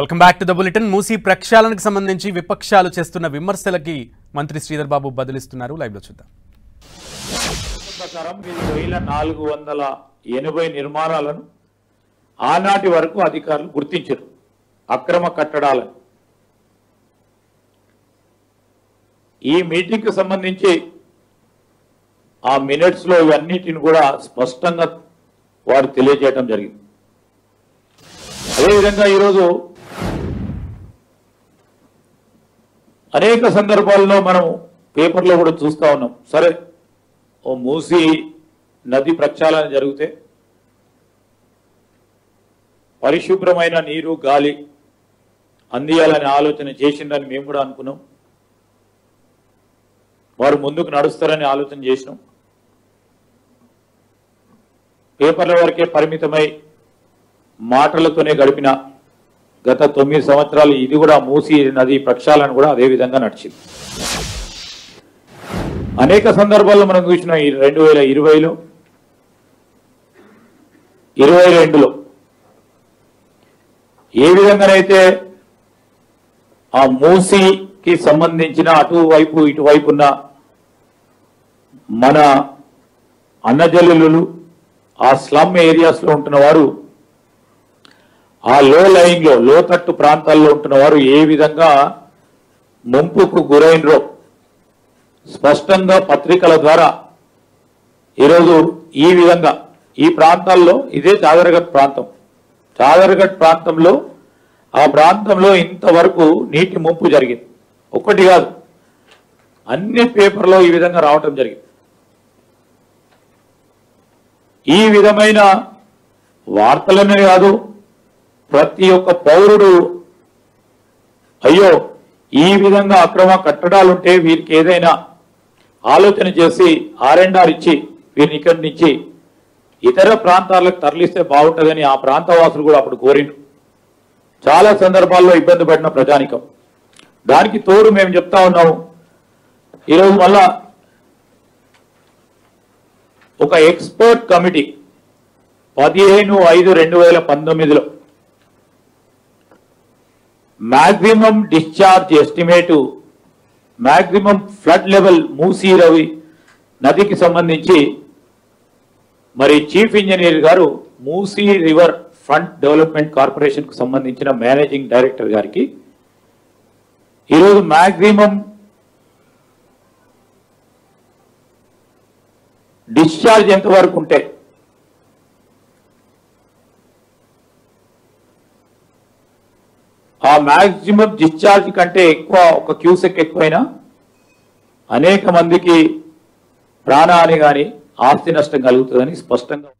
Welcome back to the bulletin. Musi ప్రక్షాళనకు సంబంధించి విపక్షాలు చేస్తున్న విమర్శలకి మంత్రి శ్రీధర్ బాబు బదులిస్తున్నారు. లైవ్ లో చూద్దాం. ప్రకారం 1480 నిర్మాణాలను ఆనాటి వరకు అధికారులు గుర్తించారు అక్రమ కట్టడాలను. ఈ మీటింగ్ కు సంబంధించి ఆ మినిట్స్ లో ఇవన్నిటిని కూడా స్పష్టంగా వారు తెలియజేయడం జరిగింది. అదేవిధంగా ఈరోజు అనేక సందర్భాల్లో మనం పేపర్లో కూడా చూస్తా ఉన్నాం. సరే, ఓ మూసీ నది ప్రక్షాళన జరిగితే పరిశుభ్రమైన నీరు గాలి అందియాలని ఆలోచన చేసిందని మేము కూడా అనుకున్నాం. వారు ముందుకు నడుస్తారని ఆలోచన చేసినాం. పేపర్ల వరకే పరిమితమై మాటలతోనే గడిపిన గత 9 సంవత్సరాలు ఇది కూడా మూసీ నది ప్రక్షాళన కూడా అదే విధంగా నడిచింది. అనేక సందర్భాల్లో మనం చూసిన 2020లో 22లో ఏ విధంగానైతే ఆ మూసీకి సంబంధించిన అటువైపు ఇటువైపు ఉన్న మన అన్నజల్లులు ఆ స్లమ్ ఏరియాస్ లో ఉంటున్న వారు, ఆ లో లయింగ్ లో లోతట్టు ప్రాంతాల్లో ఉంటున్న వారు ఏ విధంగా ముంపుకు గురైనరో స్పష్టంగా పత్రికల ద్వారా ఈరోజు ఈ విధంగా ఈ ప్రాంతాల్లో ఇదే చాదరగట్ ప్రాంతంలో ఆ ప్రాంతంలో ఇంతవరకు నీటి ముంపు జరిగింది. ఒక్కటి కాదు, అన్ని పేపర్లో ఈ విధంగా రావటం జరిగింది. ఈ విధమైన వార్తలనే కాదు, ప్రతి ఒక్క పౌరుడు అయ్యో ఈ విధంగా అక్రమ కట్టడాలుంటే వీరికి ఏదైనా ఆలోచన చేసి R&R ఇచ్చి వీరిని ఇక్కడి నుంచి ఇతర ప్రాంతాలకు తరలిస్తే బాగుంటుందని ఆ ప్రాంతవాసులు కూడా అప్పుడు కోరిండ్రు. చాలా సందర్భాల్లో ఇబ్బంది పడిన ప్రజానికం. దానికి తోడు మేము చెప్తా ఉన్నాము, ఈరోజు మళ్ళా ఒక ఎక్స్పర్ట్ కమిటీ 15/5/2019లో maximum discharge estimate, maximum flood level Musi రవి నదికి సంబంధించి మరి చీఫ్ ఇంజనీర్ గారు Musi river front development corporation కు సంబంధించిన మేనేజింగ్ డైరెక్టర్ గారికి ఈరోజు మ్యాక్సిమం డిశ్చార్జ్ ఎంతవరకు ఉంటే ఆ మ్యాక్సిమం డిశ్చార్జ్ కంటే ఎక్కువ, ఒక క్యూసెక్ ఎక్కువైనా అనేక మందికి ప్రాణహాని కానీ ఆస్తి నష్టం కలుగుతుందని స్పష్టంగా